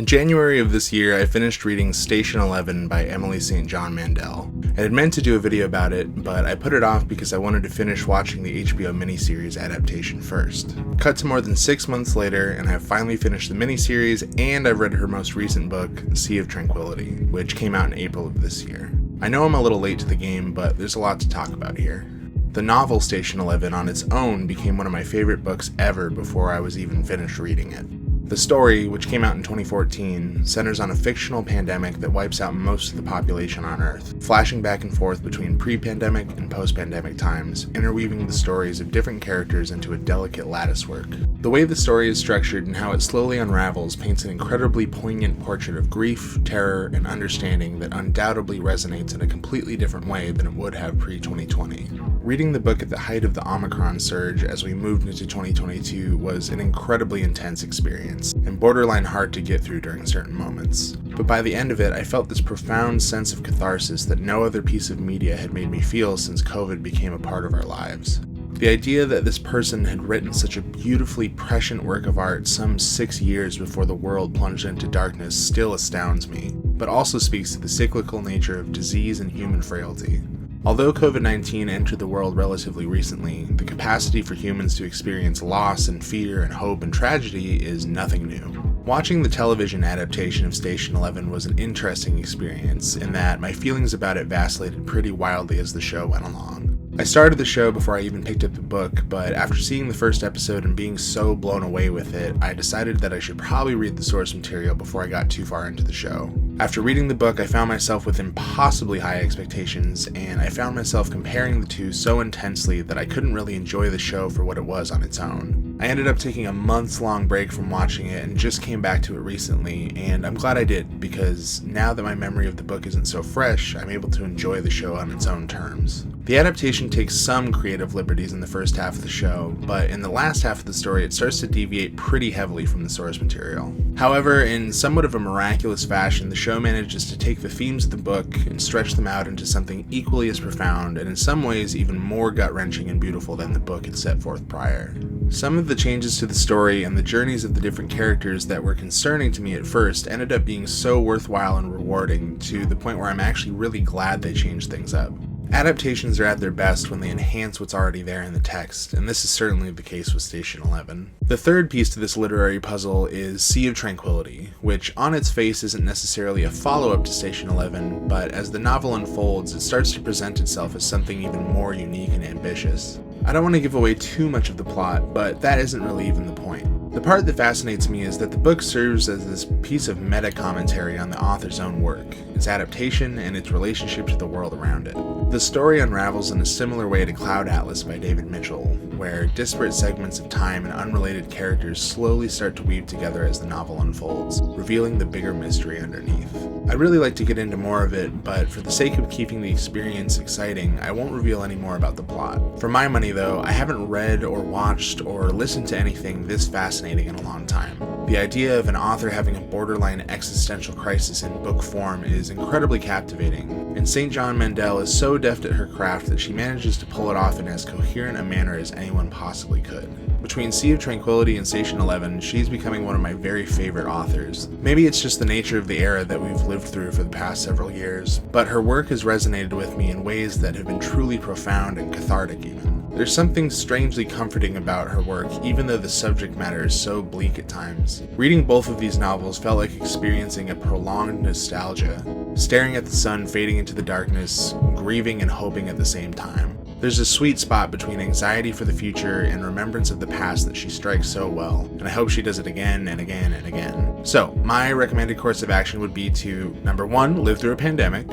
In January of this year, I finished reading Station 11 by Edwin St. Mandel. I had meant to do a video about it, but I put it off because I wanted to finish watching the HBO miniseries adaptation first. Cut to more than 6 months later, and I have finally finished the miniseries, and I've read her most recent book, Sea of Tranquility, which came out in April of this year. I know I'm a little late to the game, but there's a lot to talk about here. The novel Station 11 on its own became one of my favorite books ever before I was even finished reading it. The story, which came out in 2014, centers on a fictional pandemic that wipes out most of the population on Earth, flashing back and forth between pre-pandemic and post-pandemic times, interweaving the stories of different characters into a delicate latticework. The way the story is structured and how it slowly unravels paints an incredibly poignant portrait of grief, terror, and understanding that undoubtedly resonates in a completely different way than it would have pre-2020. Reading the book at the height of the Omicron surge as we moved into 2022 was an incredibly intense experience, and borderline hard to get through during certain moments. But by the end of it, I felt this profound sense of catharsis that no other piece of media had made me feel since COVID became a part of our lives. The idea that this person had written such a beautifully prescient work of art some 6 years before the world plunged into darkness still astounds me, but also speaks to the cyclical nature of disease and human frailty. Although COVID-19 entered the world relatively recently, the capacity for humans to experience loss and fear and hope and tragedy is nothing new. Watching the television adaptation of Station 11 was an interesting experience in that my feelings about it vacillated pretty wildly as the show went along. I started the show before I even picked up the book, but after seeing the first episode and being so blown away with it, I decided that I should probably read the source material before I got too far into the show. After reading the book, I found myself with impossibly high expectations, and I found myself comparing the two so intensely that I couldn't really enjoy the show for what it was on its own. I ended up taking a months-long break from watching it and just came back to it recently, and I'm glad I did, because now that my memory of the book isn't so fresh, I'm able to enjoy the show on its own terms. The adaptation takes some creative liberties in the first half of the show, but in the last half of the story it starts to deviate pretty heavily from the source material. However, in somewhat of a miraculous fashion, the show manages to take the themes of the book and stretch them out into something equally as profound, and in some ways even more gut-wrenching and beautiful than the book had set forth prior. Some of the changes to the story and the journeys of the different characters that were concerning to me at first ended up being so worthwhile and rewarding, to the point where I'm actually really glad they changed things up. Adaptations are at their best when they enhance what's already there in the text, and this is certainly the case with Station 11. The third piece to this literary puzzle is Sea of Tranquility, which on its face isn't necessarily a follow-up to Station 11, but as the novel unfolds, it starts to present itself as something even more unique and ambitious. I don't want to give away too much of the plot, but that isn't really even the point. The part that fascinates me is that the book serves as this piece of meta-commentary on the author's own work, its adaptation, and its relationship to the world around it. The story unravels in a similar way to Cloud Atlas by David Mitchell, where disparate segments of time and unrelated characters slowly start to weave together as the novel unfolds, revealing the bigger mystery underneath. I'd really like to get into more of it, but for the sake of keeping the experience exciting, I won't reveal any more about the plot. For my money though, I haven't read or watched or listened to anything this fascinating in a long time. The idea of an author having a borderline existential crisis in book form is incredibly captivating, and St. Mandel is so deft at her craft that she manages to pull it off in as coherent a manner as anyone possibly could. Between Sea of Tranquility and Station 11, she's becoming one of my very favorite authors. Maybe it's just the nature of the era that we've lived through for the past several years, but her work has resonated with me in ways that have been truly profound and cathartic even. There's something strangely comforting about her work, even though the subject matter is so bleak at times. Reading both of these novels felt like experiencing a prolonged nostalgia, staring at the sun fading into the darkness, grieving and hoping at the same time. There's a sweet spot between anxiety for the future and remembrance of the past that she strikes so well, and I hope she does it again and again and again. So, my recommended course of action would be to, number 1, live through a pandemic.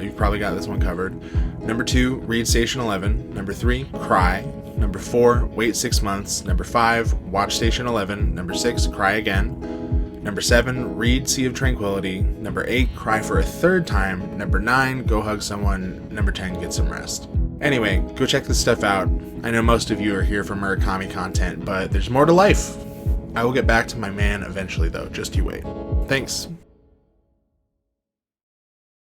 You've probably got this one covered. Number 2, read Station 11. Number 3, cry. Number 4, wait 6 months. Number 5, watch Station 11. Number 6, cry again. Number 7, read Sea of Tranquility. Number 8, cry for a third time. Number 9, go hug someone. Number 10, get some rest. Anyway, go check this stuff out. I know most of you are here for Murakami content, but there's more to life. I will get back to my man eventually though, just you wait. Thanks.